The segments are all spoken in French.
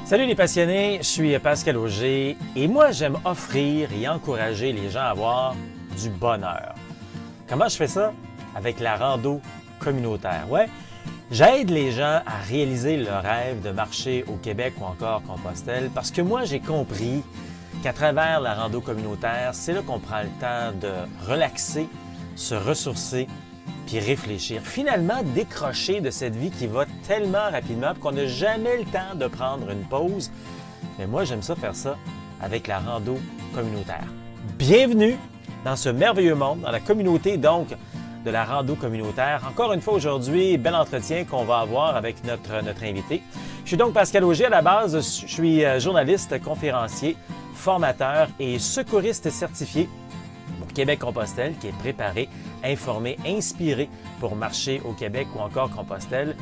Salut les passionnés, je suis Pascal Auger et moi j'aime offrir et encourager les gens à avoir du bonheur. Comment je fais ça? Avec la rando communautaire. Ouais, j'aide les gens à réaliser leur rêve de marcher au Québec ou encore Compostelle parce que moi j'ai compris qu'à travers la rando communautaire, c'est là qu'on prend le temps de relaxer, se ressourcer puis réfléchir. Finalement, décrocher de cette vie qui va tellement rapidement qu'on n'a jamais le temps de prendre une pause. Mais moi, j'aime ça faire ça avec la rando communautaire. Bienvenue dans ce merveilleux monde, dans la communauté donc de la rando communautaire. Encore une fois aujourd'hui, bel entretien qu'on va avoir avec notre invité. Je suis donc Pascal Auger à la base. Je suis journaliste, conférencier, formateur et secouriste certifié pour Québec-Compostelle qui est préparé, informé, inspiré pour marcher au Québec ou encore Compostelle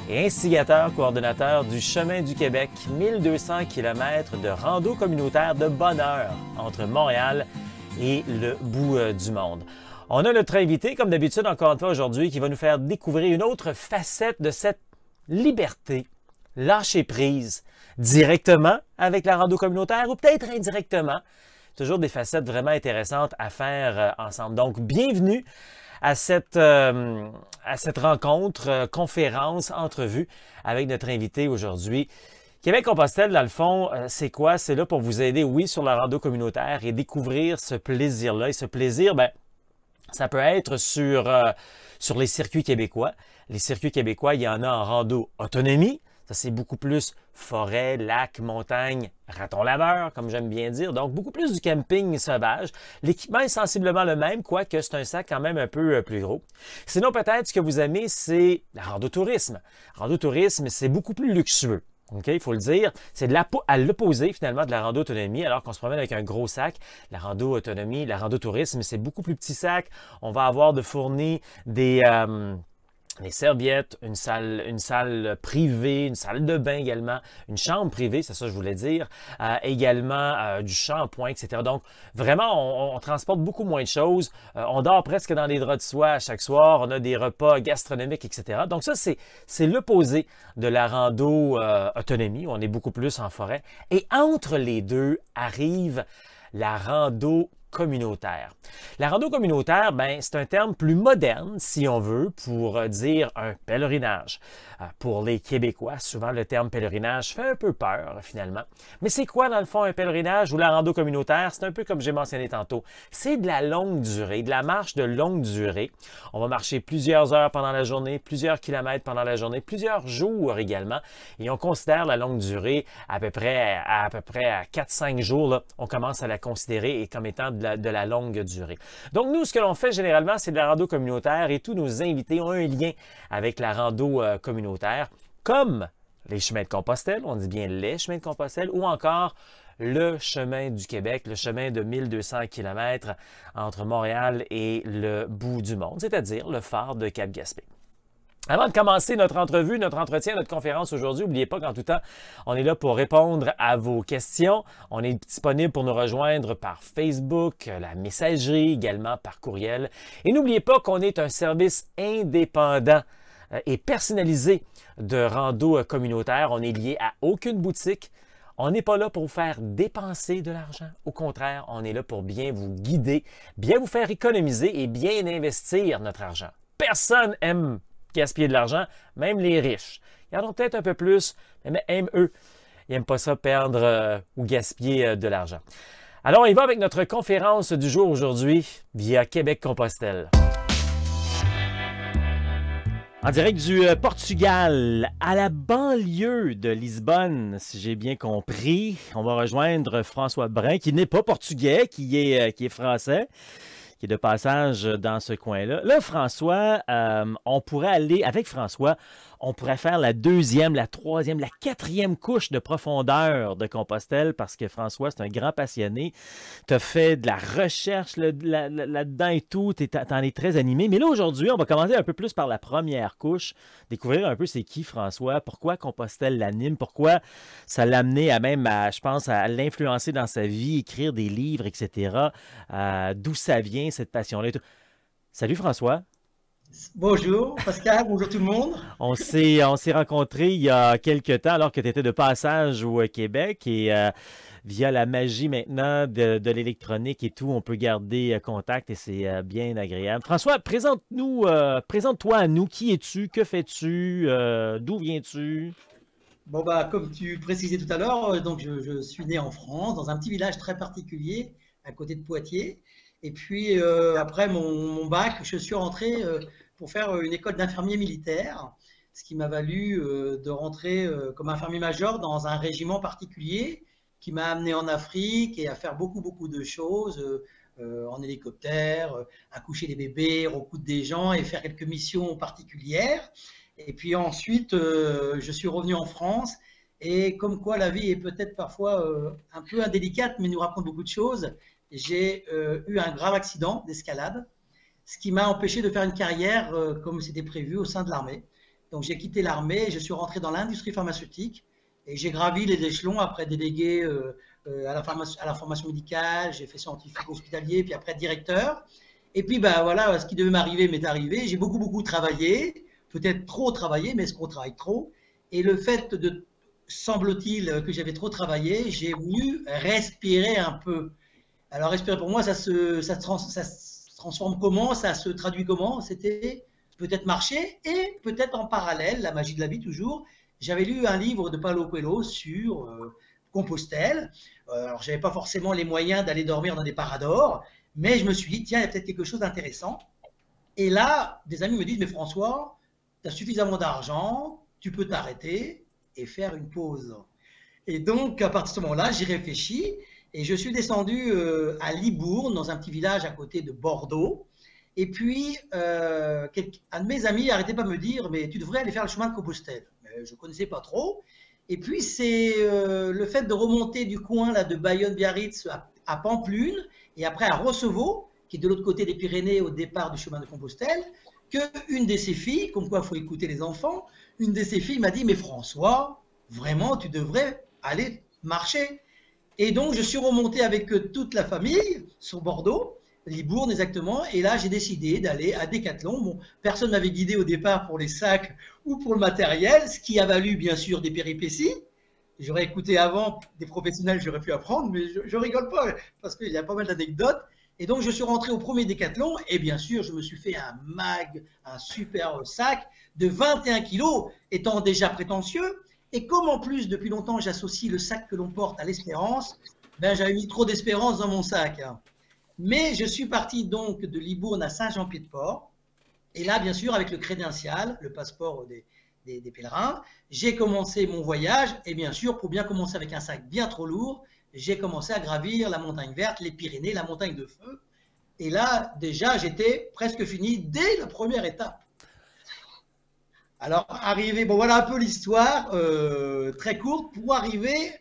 et instigateur, coordonnateur du Chemin du Québec, 1200 km de rando communautaire de bonheur entre Montréal et le bout du monde. On a notre invité, comme d'habitude, encore une fois aujourd'hui, qui va nous faire découvrir une autre facette de cette liberté, lâcher prise, directement avec la rando communautaire ou peut-être indirectement. Toujours des facettes vraiment intéressantes à faire ensemble. Donc, bienvenue à cette rencontre, conférence, entrevue avec notre invité aujourd'hui. Québec-Compostelle, dans le fond, c'est quoi? C'est là pour vous aider, oui, sur la rando communautaire et découvrir ce plaisir-là. Et ce plaisir, bien, ça peut être sur les circuits québécois. Les circuits québécois, il y en a en rando autonomie. Ça, c'est beaucoup plus forêt, lac, montagne, raton laveur, comme j'aime bien dire. Donc, beaucoup plus du camping sauvage. L'équipement est sensiblement le même, quoique c'est un sac quand même un peu plus gros. Sinon, peut-être, ce que vous aimez, c'est la rando-tourisme. Rando-tourisme, c'est beaucoup plus luxueux. OK, il faut le dire. C'est à l'opposé, finalement, de la rando-autonomie, alors qu'on se promène avec un gros sac. La rando-autonomie, la rando-tourisme, c'est beaucoup plus petit sac. On va avoir de fournis des serviettes, une salle privée, une salle de bain également, une chambre privée, c'est ça que je voulais dire, également du shampoing, etc. Donc, vraiment, on transporte beaucoup moins de choses. On dort presque dans des draps de soie à chaque soir. On a des repas gastronomiques, etc. Donc, ça, c'est l'opposé de la rando autonomie. On est beaucoup plus en forêt. Et entre les deux arrive la rando communautaire. La rando communautaire, ben, c'est un terme plus moderne, si on veut, pour dire un pèlerinage. Pour les Québécois, souvent le terme pèlerinage fait un peu peur, finalement. Mais c'est quoi, dans le fond, un pèlerinage ou la rando communautaire? C'est un peu comme j'ai mentionné tantôt. C'est de la longue durée, de la marche de longue durée. On va marcher plusieurs heures pendant la journée, plusieurs kilomètres pendant la journée, plusieurs jours également. Et on considère la longue durée à peu près à 4-5 jours. Là, on commence à la considérer comme étant de la longue durée. Donc, nous, ce que l'on fait généralement, c'est de la rando communautaire et tous nos invités ont un lien avec la rando communautaire, comme les chemins de Compostelle, on dit bien les chemins de Compostelle, ou encore le chemin du Québec, le chemin de 1200 km entre Montréal et le bout du monde, c'est-à-dire le phare de Cap-Gaspé. Avant de commencer notre entrevue, notre entretien, notre conférence aujourd'hui, n'oubliez pas qu'en tout temps, on est là pour répondre à vos questions. On est disponible pour nous rejoindre par Facebook, la messagerie, également par courriel. Et n'oubliez pas qu'on est un service indépendant et personnalisé de rando communautaire. On est lié à aucune boutique. On n'est pas là pour vous faire dépenser de l'argent. Au contraire, on est là pour bien vous guider, bien vous faire économiser et bien investir notre argent. Personne aime gaspiller de l'argent, même les riches. Ils en ont peut-être un peu plus, mais même eux, ils n'aiment pas ça perdre ou gaspiller de l'argent. Alors, on y va avec notre conférence du jour aujourd'hui via Québec-Compostelle. En direct du Portugal, à la banlieue de Lisbonne, si j'ai bien compris, on va rejoindre François Brun, qui n'est pas portugais, qui est français, qui est de passage dans ce coin-là. Là, François, on pourrait aller, avec François, on pourrait faire la deuxième, la troisième, la quatrième couche de profondeur de Compostelle parce que François, c'est un grand passionné. Tu as fait de la recherche là-dedans et tout. T'en es très animé. Mais là, aujourd'hui, on va commencer un peu plus par la première couche. Découvrir un peu c'est qui François, pourquoi Compostelle l'anime, pourquoi ça l'a amené à même, je pense, à l'influencer dans sa vie, écrire des livres, etc. D'où ça vient, cette passion-là. Salut François. Bonjour Pascal, bonjour tout le monde. On s'est rencontrés il y a quelques temps alors que tu étais de passage au Québec et via la magie maintenant de l'électronique et tout, on peut garder contact et c'est bien agréable. François, présente-toi à nous. Qui es-tu? Que fais-tu? D'où viens-tu? Bon bah comme tu précisais tout à l'heure, donc je suis né en France, dans un petit village très particulier, à côté de Poitiers. Et puis après mon bac, je suis rentré pour faire une école d'infirmier militaire, ce qui m'a valu de rentrer comme infirmier major dans un régiment particulier qui m'a amené en Afrique et à faire beaucoup de choses en hélicoptère, accoucher des bébés, recoudre des gens et faire quelques missions particulières. Et puis ensuite, je suis revenu en France. Et comme quoi la vie est peut-être parfois un peu indélicate, mais nous raconte beaucoup de choses, j'ai eu un grave accident d'escalade, ce qui m'a empêché de faire une carrière comme c'était prévu au sein de l'armée. Donc j'ai quitté l'armée et je suis rentré dans l'industrie pharmaceutique. Et j'ai gravi les échelons après délégué à la formation médicale, j'ai fait scientifique hospitalier, puis après directeur. Et puis bah, voilà, ce qui devait m'arriver m'est arrivé. J'ai beaucoup travaillé, peut-être trop travaillé, mais est-ce qu'on travaille trop? Et le fait de, semble-t-il, que j'avais trop travaillé, j'ai voulu respirer un peu. Alors respirer pour moi, ça se transforme comment? Ça se traduit comment? C'était peut-être marcher et peut-être en parallèle, la magie de la vie toujours, j'avais lu un livre de Paulo Coelho sur Compostelle. Alors, je n'avais pas forcément les moyens d'aller dormir dans des paradors, mais je me suis dit, tiens, il y a peut-être quelque chose d'intéressant. Et là, des amis me disent, mais François, tu as suffisamment d'argent, tu peux t'arrêter et faire une pause. Et donc, à partir de ce moment-là, j'y réfléchis et je suis descendu à Libourne, dans un petit village à côté de Bordeaux. Et puis, un de mes amis n'arrêtait pas de me dire, mais tu devrais aller faire le chemin de Compostelle. Mais je ne connaissais pas trop. Et puis, c'est le fait de remonter du coin là, de Bayonne-Biarritz à Pampelune et après à Rossevaux, qui est de l'autre côté des Pyrénées au départ du chemin de Compostelle, qu'une de ses filles, comme quoi il faut écouter les enfants, une de ses filles m'a dit, mais François, vraiment, tu devrais aller marcher. Et donc, je suis remonté avec toute la famille sur Bordeaux, Libourne exactement, et là, j'ai décidé d'aller à Decathlon. Bon, personne ne m'avait guidé au départ pour les sacs ou pour le matériel, ce qui a valu, bien sûr, des péripéties. J'aurais écouté avant des professionnels, j'aurais pu apprendre, mais je rigole pas, parce qu'il y a pas mal d'anecdotes. Et donc, je suis rentré au premier Decathlon, et bien sûr, je me suis fait un mag, un super sac de 21 kilos, étant déjà prétentieux. Et comme en plus, depuis longtemps, j'associe le sac que l'on porte à l'espérance, ben, j'avais mis trop d'espérance dans mon sac. Mais je suis parti donc de Libourne à Saint-Jean-Pied-de-Port. Et là, bien sûr, avec le crédential, le passeport des pèlerins, j'ai commencé mon voyage. Et bien sûr, pour bien commencer avec un sac bien trop lourd, j'ai commencé à gravir la montagne verte, les Pyrénées, la montagne de feu. Et là, déjà, j'étais presque fini dès la première étape. Alors, arrivé, bon voilà un peu l'histoire très courte pour arriver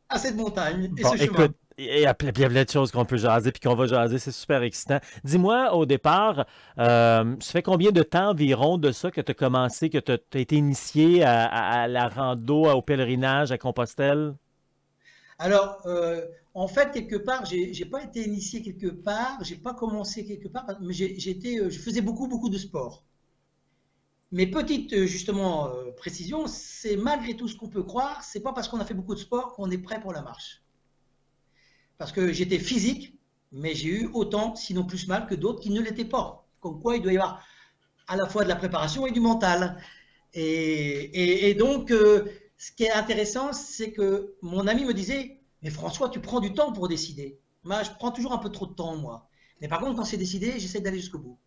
à cette montagne et Bon, ce chemin. écoute, il y a plein de choses qu'on peut jaser puis qu'on va jaser, c'est super excitant. Dis-moi, au départ, ça fait combien de temps environ de ça que tu as commencé, que tu as été initié à la rando, au pèlerinage à Compostelle? Alors, en fait, quelque part, j'ai pas été initié quelque part, j'ai pas commencé quelque part, mais je faisais beaucoup de sport. Mais petite justement précision, c'est malgré tout ce qu'on peut croire, c'est pas parce qu'on a fait beaucoup de sport qu'on est prêt pour la marche. Parce que j'étais physique, mais j'ai eu autant, sinon plus mal que d'autres qui ne l'étaient pas. Comme quoi, il doit y avoir à la fois de la préparation et du mental. Et donc, ce qui est intéressant, c'est que mon ami me disait, mais François, tu prends du temps pour décider. Moi, je prends toujours un peu trop de temps, moi. Mais par contre, quand c'est décidé, j'essaie d'aller jusqu'au bout.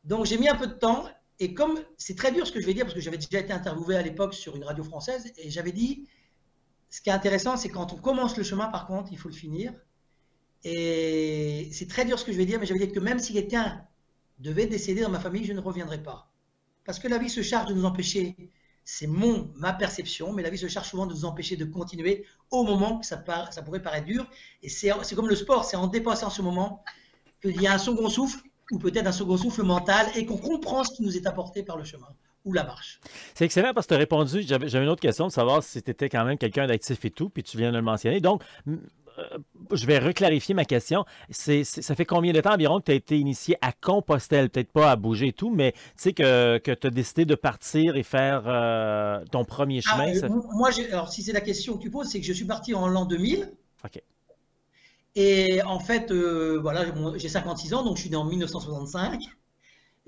Donc, j'ai mis un peu de temps. Et comme c'est très dur ce que je vais dire, parce que j'avais déjà été interviewé à l'époque sur une radio française, et j'avais dit, ce qui est intéressant, c'est quand on commence le chemin, par contre, il faut le finir. Et c'est très dur ce que je vais dire, mais j'avais dit que même si quelqu'un devait décéder dans ma famille, je ne reviendrai pas. Parce que la vie se charge de nous empêcher, c'est ma perception, mais la vie se charge souvent de nous empêcher de continuer au moment que ça pourrait paraître dur. Et c'est comme le sport, c'est en dépassant ce moment qu'il y a un second souffle, ou peut-être un second souffle mental, et qu'on comprend ce qui nous est apporté par le chemin ou la marche. C'est excellent parce que tu as répondu. J'avais une autre question de savoir si tu étais quand même quelqu'un d'actif et tout, puis tu viens de le mentionner. Donc, je vais reclarifier ma question. Ça fait combien de temps environ que tu as été initié à Compostelle? Peut-être pas à bouger et tout, mais tu sais que tu as décidé de partir et faire ton premier chemin. Moi, alors si c'est la question que tu poses, c'est que je suis parti en l'an 2000. OK. Et en fait, voilà, j'ai 56 ans, donc je suis né en 1965.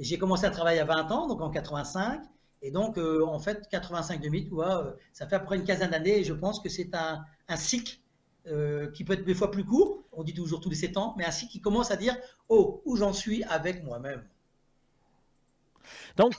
Et j'ai commencé à travailler à 20 ans, donc en 85. Et donc, en fait, 85-2000, tu vois, ça fait à peu près une quinzaine d'années. Et je pense que c'est un cycle qui peut être des fois plus court. On dit toujours tous les 7 ans, mais un cycle qui commence à dire, oh, où j'en suis avec moi-même. Donc,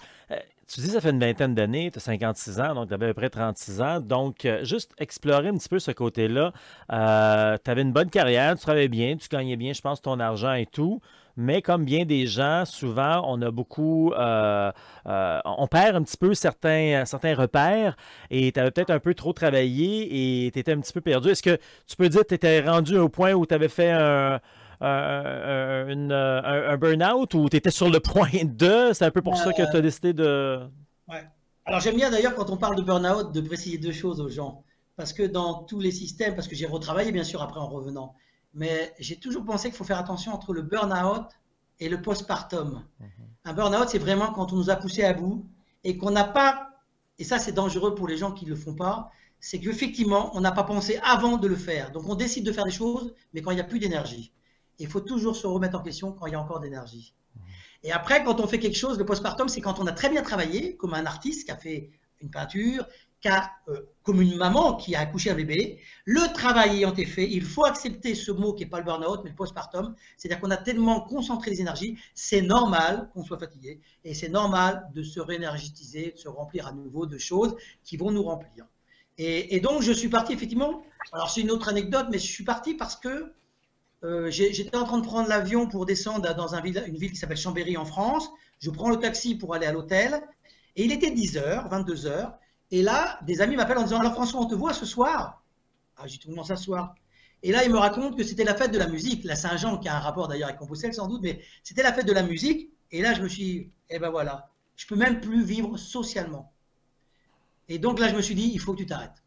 tu dis ça fait une vingtaine d'années, tu as 56 ans, donc tu avais à peu près 36 ans. Donc, juste explorer un petit peu ce côté-là. Tu avais une bonne carrière, tu travaillais bien, tu gagnais bien, je pense, ton argent et tout. Mais comme bien des gens, souvent, on a beaucoup, on perd un petit peu certains repères et tu avais peut-être un peu trop travaillé et tu étais un petit peu perdu. Est-ce que tu peux dire que tu étais rendu au point où tu avais fait un burn-out ou tu étais sur le point de? C'est un peu pour ça que tu as décidé de... Ouais. Alors j'aime bien d'ailleurs quand on parle de burn-out de préciser deux choses aux gens. Parce que dans tous les systèmes, parce que j'ai retravaillé bien sûr après en revenant, mais j'ai toujours pensé qu'il faut faire attention entre le burn-out et le postpartum. Un burn-out, c'est vraiment quand on nous a poussé à bout et qu'on n'a pas, et ça c'est dangereux pour les gens qui ne le font pas, c'est qu'effectivement on n'a pas pensé avant de le faire. Donc on décide de faire des choses, mais quand il n'y a plus d'énergie. Il faut toujours se remettre en question quand il y a encore d'énergie. Et après, quand on fait quelque chose, le postpartum, c'est quand on a très bien travaillé, comme un artiste qui a fait une peinture, comme une maman qui a accouché un bébé. Le travail ayant été fait, il faut accepter ce mot qui n'est pas le burn-out, mais le postpartum. C'est-à-dire qu'on a tellement concentré les énergies, c'est normal qu'on soit fatigué et c'est normal de se réénergétiser, de se remplir à nouveau de choses qui vont nous remplir. Et donc, je suis parti effectivement, alors c'est une autre anecdote, mais je suis parti parce que j'étais en train de prendre l'avion pour descendre dans une ville qui s'appelle Chambéry en France. Je prends le taxi pour aller à l'hôtel et il était 10h, 22h. Et là, des amis m'appellent en disant « Alors François, on te voit ce soir ?» Ah, j'ai dit « Comment ça ce soir ?» Et là, ils me racontent que c'était la fête de la musique, la Saint-Jean, qui a un rapport d'ailleurs avec Compostelle sans doute, mais c'était la fête de la musique. Et là, je me suis dit « Eh ben voilà, je peux même plus vivre socialement. » Et donc là, je me suis dit « Il faut que tu t'arrêtes. »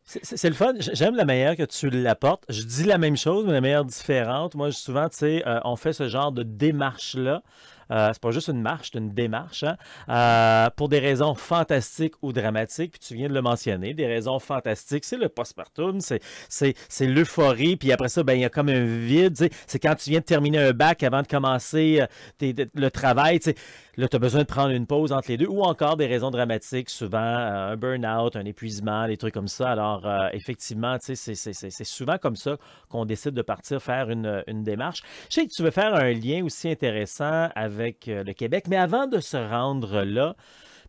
C'est le fun. J'aime la manière que tu l'apportes. Je dis la même chose, mais de manière différente. Moi, souvent, tu sais, on fait ce genre de démarche-là. C'est pas juste une marche, c'est une démarche, hein? Pour des raisons fantastiques ou dramatiques. Puis tu viens de le mentionner, des raisons fantastiques, c'est le postpartum, c'est l'euphorie. Puis après ça, ben il y a comme un vide. Tu sais, c'est quand tu viens de terminer un bac avant de commencer le travail. Tu sais, là, tu as besoin de prendre une pause entre les deux. Ou encore des raisons dramatiques, souvent un burn-out, un épuisement, des trucs comme ça. Alors, effectivement, tu sais, c'est souvent comme ça qu'on décide de partir faire une démarche. Je sais que tu veux faire un lien aussi intéressant avec le Québec, mais avant de se rendre là,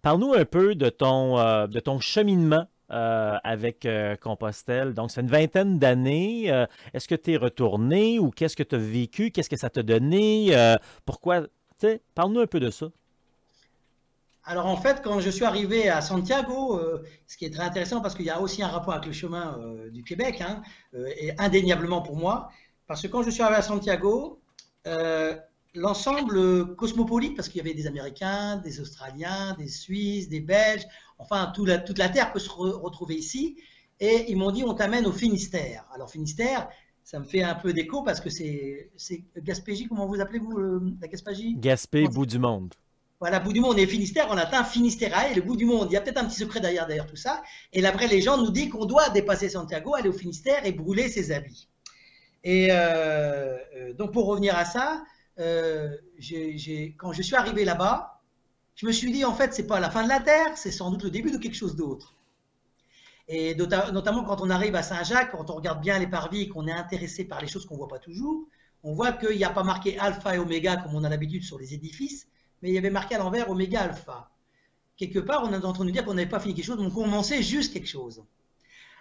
parle-nous un peu de ton cheminement avec Compostelle. Donc, c'est une vingtaine d'années. Est-ce que tu es retourné ou qu'est-ce que tu as vécu? Qu'est-ce que ça t'a donné? Pourquoi? Tu sais, parle-nous un peu de ça. Alors en fait, quand je suis arrivé à Santiago, ce qui est très intéressant parce qu'il y a aussi un rapport avec le chemin du Québec, hein, et indéniablement pour moi, parce que quand je suis arrivé à Santiago, l'ensemble cosmopolite, parce qu'il y avait des Américains, des Australiens, des Suisses, des Belges, enfin toute la Terre peut se retrouver ici, et ils m'ont dit on t'amène au Finistère. Alors Finistère, ça me fait un peu d'écho parce que c'est Gaspésie, comment vous appelez-vous la Gaspésie? Gaspé, bout du monde. Voilà, bout du monde et Finistère, on atteint Finisterae, le bout du monde. Il y a peut-être un petit secret derrière tout ça. Et la vraie légende nous dit qu'on doit dépasser Santiago, aller au Finistère et brûler ses habits. Et donc pour revenir à ça, quand je suis arrivé là-bas, je me suis dit en fait c'est pas la fin de la Terre, c'est sans doute le début de quelque chose d'autre. Et notamment quand on arrive à Saint-Jacques, quand on regarde bien les parvis et qu'on est intéressé par les choses qu'on ne voit pas toujours, on voit qu'il n'y a pas marqué alpha et oméga comme on a l'habitude sur les édifices, mais il y avait marqué à l'envers oméga alpha. Quelque part, on est en train de nous dire qu'on n'avait pas fini quelque chose, donc on commençait juste quelque chose.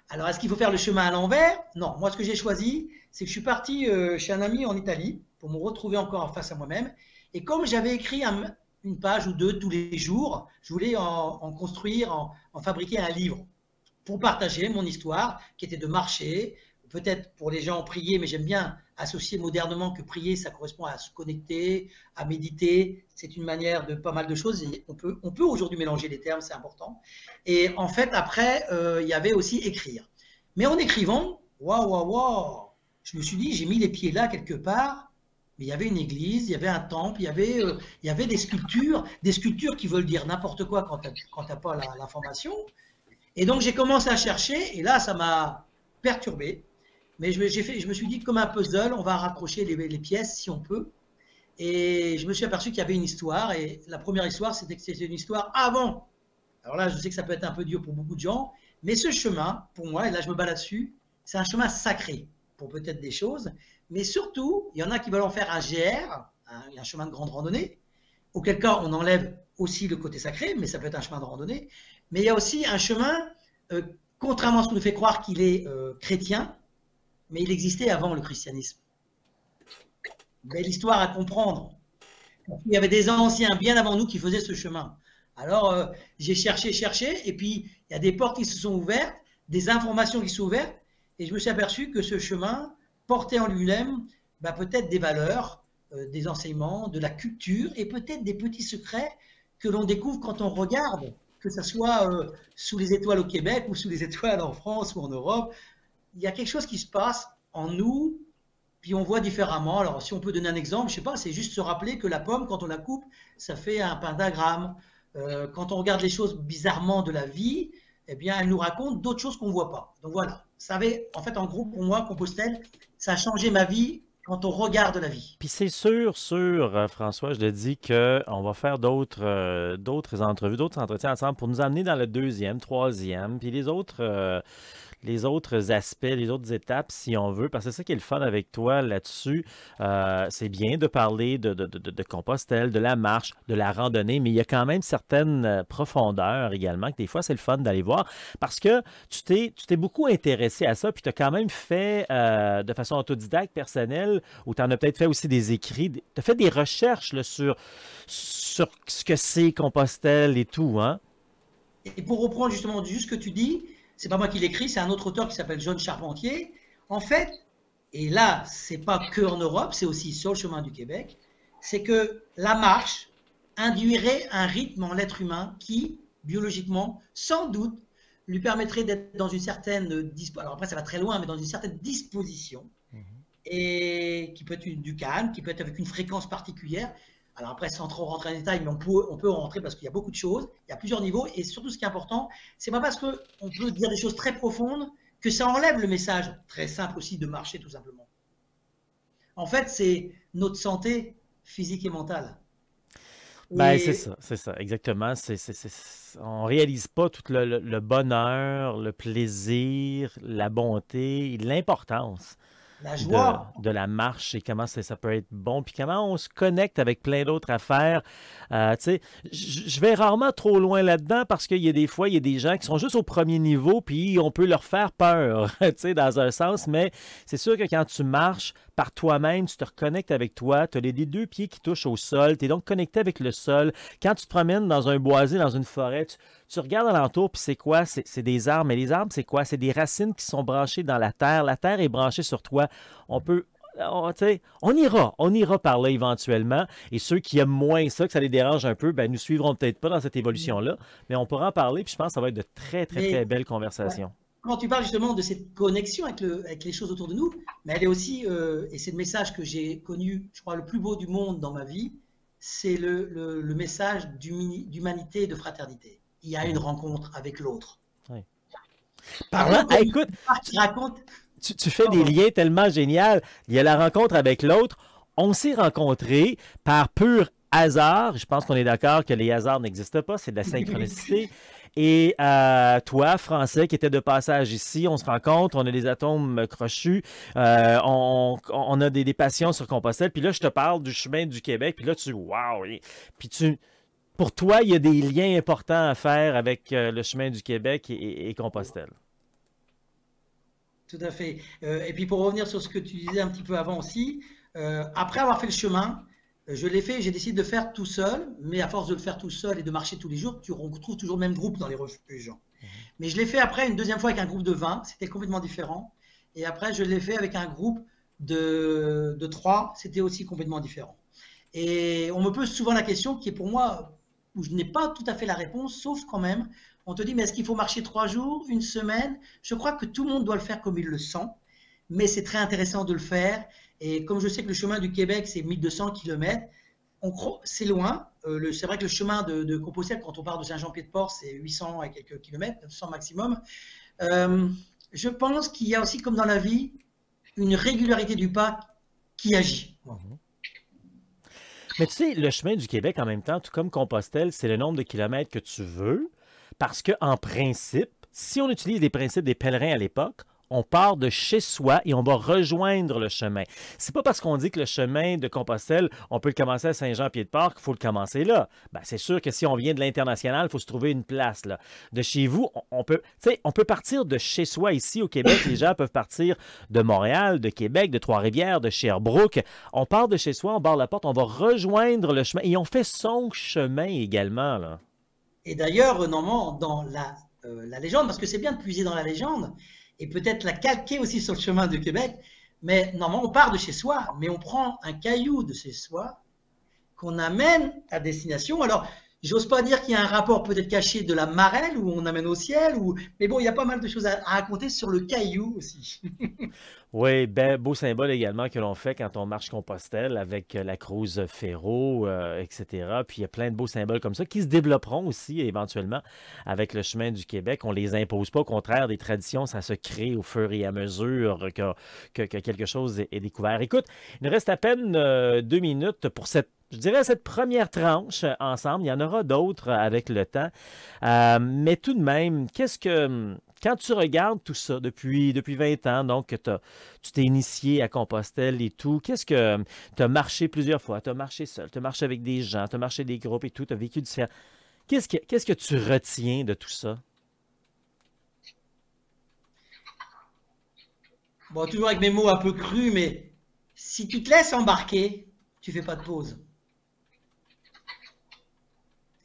Alors, est-ce qu'il faut faire le chemin à l'envers? Non. Moi, ce que j'ai choisi, c'est que je suis parti chez un ami en Italie pour me retrouver encore face à moi-même. Et comme j'avais écrit une page ou deux tous les jours, je voulais en construire, en fabriquer un livre pour partager mon histoire qui était de marcher peut-être pour les gens prier, mais j'aime bien associer modernement que prier, ça correspond à se connecter, à méditer. C'est une manière de pas mal de choses. Et on peut aujourd'hui mélanger les termes, c'est important. Et en fait, après, il y avait aussi écrire. Mais en écrivant, waouh, je me suis dit, j'ai mis les pieds là quelque part. Mais il y avait une église, il y avait un temple, il y avait des sculptures qui veulent dire n'importe quoi quand tu n'as pas l'information. Et donc j'ai commencé à chercher, et là ça m'a perturbé. Mais je me suis dit, comme un puzzle, on va raccrocher les pièces si on peut. Et je me suis aperçu qu'il y avait une histoire, et la première histoire, c'était que c'était une histoire avant. Alors là, je sais que ça peut être un peu dur pour beaucoup de gens, mais ce chemin, pour moi, et là je me bats là-dessus, c'est un chemin sacré pour peut-être des choses. Mais surtout, il y en a qui veulent en faire un GR, un chemin de grande randonnée, auquel cas on enlève aussi le côté sacré, mais ça peut être un chemin de randonnée. Mais il y a aussi un chemin, contrairement à ce qu'on nous fait croire qu'il est chrétien, mais il existait avant le christianisme. Belle histoire à comprendre. Il y avait des anciens bien avant nous qui faisaient ce chemin. Alors j'ai cherché, et puis il y a des portes qui se sont ouvertes, des informations qui se sont ouvertes, et je me suis aperçu que ce chemin portait en lui-même peut-être des valeurs, des enseignements, de la culture et peut-être des petits secrets que l'on découvre quand on regarde, que ce soit sous les étoiles au Québec ou sous les étoiles en France ou en Europe. Il y a quelque chose qui se passe en nous, puis on voit différemment. Alors si on peut donner un exemple, je ne sais pas, c'est juste se rappeler que la pomme, quand on la coupe, ça fait un pentagramme. Quand on regarde les choses bizarrement de la vie, eh bien, elle nous raconte d'autres choses qu'on ne voit pas. Donc voilà, ça avait, en fait, en gros, pour moi, Compostelle, ça a changé ma vie quand on regarde la vie. Puis c'est sûr, François, je te dis qu'on va faire d'autres entrevues, d'autres entretiens ensemble pour nous amener dans le deuxième, troisième, puis les autres aspects, les autres étapes, si on veut, parce que c'est ça qui est le fun avec toi là-dessus. C'est bien de parler de Compostelle, de la marche, de la randonnée, mais il y a quand même certaines profondeurs également, que des fois, c'est le fun d'aller voir, parce que tu t'es beaucoup intéressé à ça, puis tu as quand même fait de façon autodidacte, personnelle, ou tu en as peut-être fait aussi des écrits, tu as fait des recherches là, sur ce que c'est Compostelle et tout, hein? Et pour reprendre justement juste ce que tu dis, c'est pas moi qui l'écris, c'est un autre auteur qui s'appelle John Charpentier. En fait, et là, c'est pas que en Europe, c'est aussi sur le chemin du Québec, c'est que la marche induirait un rythme en l'être humain qui, biologiquement, sans doute, lui permettrait d'être dans une certaine disposition. Alors après, ça va très loin, mais dans une certaine disposition, et qui peut être du calme, qui peut être avec une fréquence particulière. Alors après, sans trop rentrer en détail, mais on peut en rentrer parce qu'il y a beaucoup de choses, il y a plusieurs niveaux, et surtout ce qui est important, c'est pas parce qu'on peut dire des choses très profondes que ça enlève le message très simple aussi de marcher tout simplement. En fait, c'est notre santé physique et mentale. Ben, c'est ça, exactement. On réalise pas tout le bonheur, le plaisir, la bonté, l'importance la joie de la marche et comment ça peut être bon, puis comment on se connecte avec plein d'autres affaires. Tu sais, je vais rarement trop loin là-dedans parce qu'il y a des fois, il y a des gens qui sont juste au premier niveau, puis on peut leur faire peur, tu sais, dans un sens, mais c'est sûr que quand tu marches par toi-même, tu te reconnectes avec toi, tu as les deux pieds qui touchent au sol, tu es donc connecté avec le sol. Quand tu te promènes dans un boisé, dans une forêt, tu regardes alentour, puis c'est quoi? C'est des arbres. Mais les arbres, c'est quoi? C'est des racines qui sont branchées dans la terre. La terre est branchée sur toi. On ira par là éventuellement. Et ceux qui aiment moins ça, que ça les dérange un peu, ben, nous suivront peut-être pas dans cette évolution-là. Mais on pourra en parler, puis je pense que ça va être de très belles conversations. Ouais. Quand tu parles justement de cette connexion avec les choses autour de nous, mais elle est aussi, et c'est le message que j'ai connu, je crois, le plus beau du monde dans ma vie, c'est le message d'humanité et de fraternité. Il y a une rencontre avec l'autre. Oui. Parlant, écoute, tu fais des liens tellement géniaux. Il y a la rencontre avec l'autre. On s'est rencontrés par pur hasard. Je pense qu'on est d'accord que les hasards n'existent pas. C'est de la synchronicité. Et toi, Français, qui était de passage ici, on se rencontre, on a des atomes crochus, on a des passions sur Compostelle. Puis là, je te parle du chemin du Québec. Puis là, wow! Puis pour toi, il y a des liens importants à faire avec le chemin du Québec et Compostelle. Tout à fait. Et puis pour revenir sur ce que tu disais un petit peu avant aussi, après avoir fait le chemin, je l'ai fait, j'ai décidé de le faire tout seul, mais à force de le faire tout seul et de marcher tous les jours, tu retrouves toujours le même groupe dans les refuges. Mais je l'ai fait après une deuxième fois avec un groupe de 20, c'était complètement différent. Et après, je l'ai fait avec un groupe de 3. C'était aussi complètement différent. Et on me pose souvent la question qui est pour moi, où je n'ai pas tout à fait la réponse, sauf quand même, on te dit, mais est-ce qu'il faut marcher 3 jours, une semaine? Je crois que tout le monde doit le faire comme il le sent, mais c'est très intéressant de le faire. Et comme je sais que le chemin du Québec, c'est 1200 km, c'est loin. C'est vrai que le chemin de Compostelle, quand on part de Saint-Jean-Pied-de-Port, c'est 800 et quelques kilomètres, 900 maximum. Je pense qu'il y a aussi, comme dans la vie, une régularité du pas qui agit. Mais tu sais, le chemin du Québec, en même temps, tout comme Compostelle, c'est le nombre de kilomètres que tu veux, parce qu'en principe, si on utilise les principes des pèlerins à l'époque, on part de chez soi et on va rejoindre le chemin. C'est pas parce qu'on dit que le chemin de Compostelle, on peut le commencer à Saint-Jean-Pied-de-Port qu'il faut le commencer là. Ben, c'est sûr que si on vient de l'international, il faut se trouver une place là. De chez vous, on peut partir de chez soi ici au Québec. Les gens peuvent partir de Montréal, de Québec, de Trois-Rivières, de Sherbrooke. On part de chez soi, on barre la porte, on va rejoindre le chemin et on fait son chemin également là. Et d'ailleurs, normalement, dans la légende, parce que c'est bien de puiser dans la légende, et peut-être la calquer aussi sur le chemin du Québec, mais normalement, on part de chez soi, mais on prend un caillou de chez soi qu'on amène à destination. Alors, j'ose pas dire qu'il y a un rapport peut-être caché de la marelle où on amène au ciel, mais bon, il y a pas mal de choses à raconter sur le caillou aussi. Oui, ben, beau symbole également que l'on fait quand on marche Compostelle avec la Cruz Ferro, etc. Puis il y a plein de beaux symboles comme ça qui se développeront aussi éventuellement avec le chemin du Québec. On ne les impose pas, au contraire, des traditions, ça se crée au fur et à mesure que quelque chose est découvert. Écoute, il nous reste à peine 2 minutes pour je dirais cette première tranche ensemble. Il y en aura d'autres avec le temps. Mais tout de même, quand tu regardes tout ça depuis 20 ans, donc tu t'es initié à Compostelle et tout, qu'est-ce que tu as marché plusieurs fois, tu as marché seul, tu as marché avec des gens, tu as marché des groupes et tout, tu as vécu différent. Qu'est-ce que tu retiens de tout ça? Bon, toujours avec mes mots un peu crus, mais si tu te laisses embarquer, tu fais pas de pause.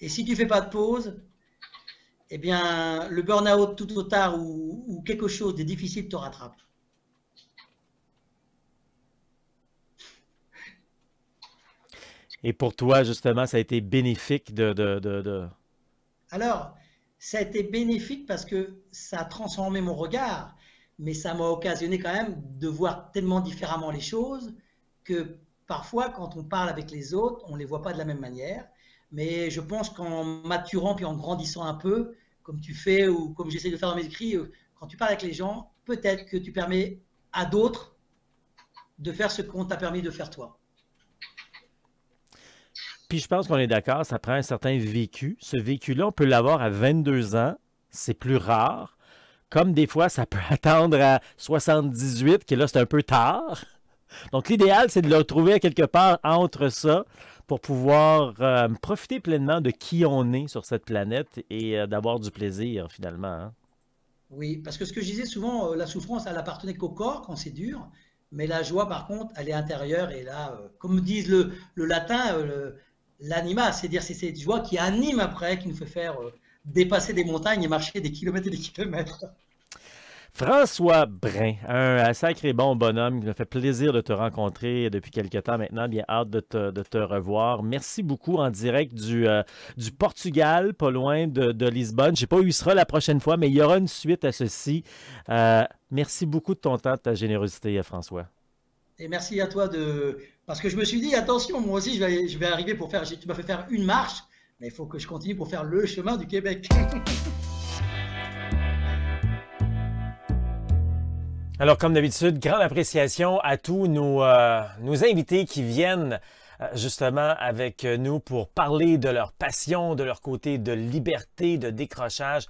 Et si tu fais pas de pause, eh bien, le burn-out tout au tard ou quelque chose de difficile te rattrape. Et pour toi, justement, ça a été bénéfique Alors, ça a été bénéfique parce que ça a transformé mon regard, mais ça m'a occasionné quand même de voir tellement différemment les choses que parfois, quand on parle avec les autres, on ne les voit pas de la même manière. Mais je pense qu'en maturant puis en grandissant un peu, comme tu fais ou comme j'essaie de faire dans mes écrits, quand tu parles avec les gens, peut-être que tu permets à d'autres de faire ce qu'on t'a permis de faire toi. Puis je pense qu'on est d'accord, ça prend un certain vécu. Ce vécu-là, on peut l'avoir à 22 ans, c'est plus rare. Comme des fois, ça peut attendre à 78, que là, c'est un peu tard. Donc, l'idéal, c'est de le retrouver à quelque part entre ça pour pouvoir profiter pleinement de qui on est sur cette planète et d'avoir du plaisir, finalement. Hein. Oui, parce que ce que je disais souvent, la souffrance, elle appartenait qu'au corps quand c'est dur, mais la joie, par contre, elle est intérieure. Et là, comme disent le latin, l'anima, c'est-à-dire c'est cette joie qui anime après, qui nous fait faire dépasser des montagnes et marcher des kilomètres et des kilomètres. François Brin, un sacré bon bonhomme, il m'a fait plaisir de te rencontrer depuis quelque temps maintenant, bien hâte de te revoir. Merci beaucoup en direct du Portugal, pas loin de Lisbonne. Je ne sais pas où il sera la prochaine fois, mais il y aura une suite à ceci. Merci beaucoup de ton temps, de ta générosité, François. Et merci à toi parce que je me suis dit, attention, moi aussi, je vais arriver pour faire, tu m'as fait faire une marche, mais il faut que je continue pour faire le chemin du Québec. Alors, comme d'habitude, grande appréciation à tous nos invités qui viennent justement avec nous pour parler de leur passion, de leur côté de liberté, de décrochage.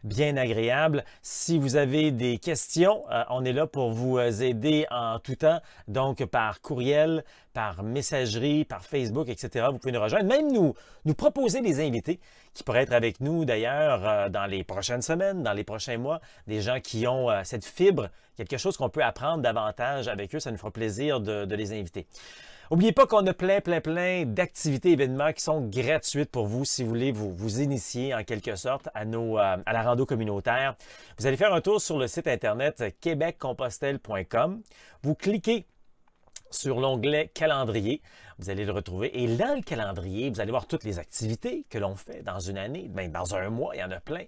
Bien agréable. Si vous avez des questions, on est là pour vous aider en tout temps, donc par courriel, par messagerie, par Facebook, etc. Vous pouvez nous rejoindre, même nous proposer des invités qui pourraient être avec nous d'ailleurs dans les prochaines semaines, dans les prochains mois, des gens qui ont cette fibre, quelque chose qu'on peut apprendre davantage avec eux. Ça nous fera plaisir de les inviter. N'oubliez pas qu'on a plein d'activités, événements qui sont gratuites pour vous si vous voulez vous initier en quelque sorte à la rando communautaire. Vous allez faire un tour sur le site internet québeccompostelle.com. Vous cliquez sur l'onglet calendrier, vous allez le retrouver. Et dans le calendrier, vous allez voir toutes les activités que l'on fait dans une année, même dans un mois, il y en a plein.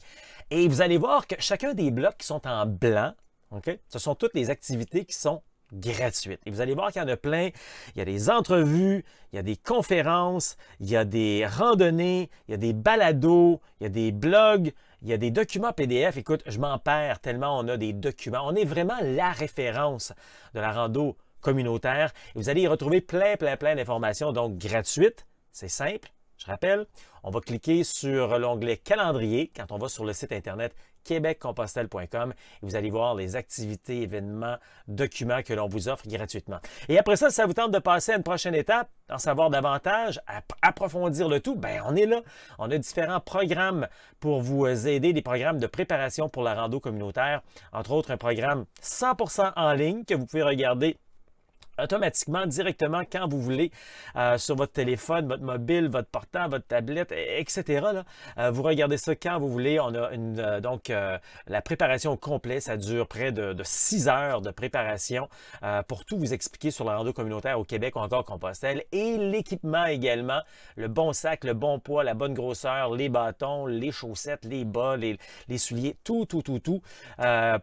Et vous allez voir que chacun des blocs qui sont en blanc, okay, ce sont toutes les activités qui sont gratuites. Et vous allez voir qu'il y en a plein. Il y a des entrevues, il y a des conférences, il y a des randonnées, il y a des balados, il y a des blogs, il y a des documents PDF. Écoute, je m'en perds tellement on a des documents. On est vraiment la référence de la rando communautaire. Et vous allez y retrouver plein d'informations, donc gratuites. C'est simple. Je rappelle, on va cliquer sur l'onglet calendrier quand on va sur le site internet québeccompostelle.com et vous allez voir les activités, événements, documents que l'on vous offre gratuitement. Et après ça, si ça vous tente de passer à une prochaine étape, en savoir davantage, approfondir le tout, ben on est là. On a différents programmes pour vous aider, des programmes de préparation pour la rando communautaire, entre autres un programme 100% en ligne que vous pouvez regarder automatiquement, directement, quand vous voulez, sur votre téléphone, votre mobile, votre portable, votre tablette, etc. Là. Vous regardez ça quand vous voulez. On a la préparation au complet, ça dure près de 6 heures de préparation pour tout vous expliquer sur la rando communautaire au Québec ou encore Compostelle. Et l'équipement également, le bon sac, le bon poids, la bonne grosseur, les bâtons, les chaussettes, les bas, les souliers, tout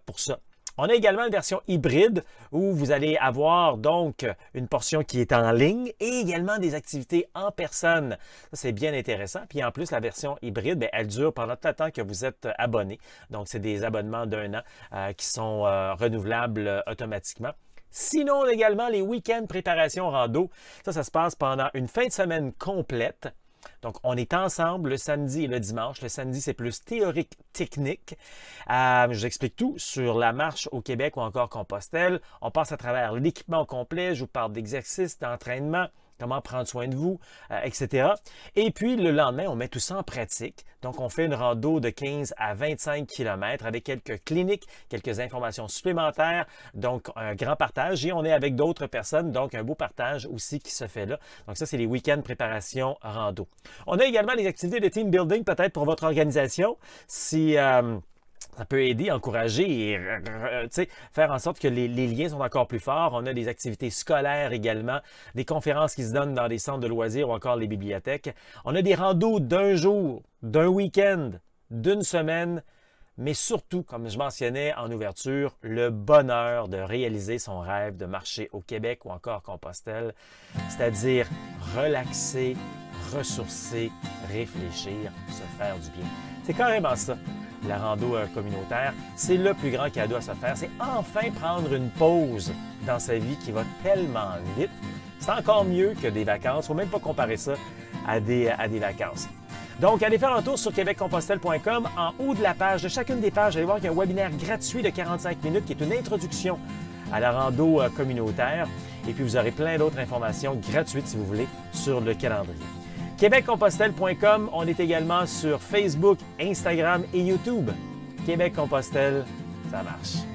pour ça. On a également une version hybride où vous allez avoir donc une portion qui est en ligne et également des activités en personne. Ça, c'est bien intéressant. Puis en plus, la version hybride, bien, elle dure pendant tout le temps que vous êtes abonné. Donc, c'est des abonnements d'1 an qui sont renouvelables automatiquement. Sinon, également, les week-ends préparation rando. Ça se passe pendant une fin de semaine complète. Donc, on est ensemble le samedi et le dimanche. Le samedi, c'est plus théorique, technique. Je vous explique tout sur la marche au Québec ou encore Compostelle. On passe à travers l'équipement au complet. Je vous parle d'exercices, d'entraînement, comment prendre soin de vous, etc. Et puis, le lendemain, on met tout ça en pratique. Donc, on fait une rando de 15 à 25 km avec quelques cliniques, quelques informations supplémentaires, donc un grand partage. Et on est avec d'autres personnes, donc un beau partage aussi qui se fait là. Donc, ça, c'est les week-ends préparation rando. On a également les activités de team building, peut-être pour votre organisation. Si ça peut aider, encourager et faire en sorte que les liens sont encore plus forts. On a des activités scolaires également, des conférences qui se donnent dans des centres de loisirs ou encore les bibliothèques. On a des randos d'un jour, d'un week-end, d'une semaine, mais surtout, comme je mentionnais en ouverture, le bonheur de réaliser son rêve de marcher au Québec ou encore Compostelle, c'est-à-dire relaxer, ressourcer, réfléchir, se faire du bien. C'est carrément ça. La rando communautaire, c'est le plus grand cadeau à se faire. C'est enfin prendre une pause dans sa vie qui va tellement vite. C'est encore mieux que des vacances. Il ne faut même pas comparer ça à des vacances. Donc, allez faire un tour sur québeccompostelle.com. En haut de la page, de chacune des pages, allez voir qu'il y a un webinaire gratuit de 45 minutes qui est une introduction à la rando communautaire. Et puis, vous aurez plein d'autres informations gratuites, si vous voulez, sur le calendrier. québeccompostelle.com, on est également sur Facebook, Instagram et YouTube. Québec Compostelle, ça marche.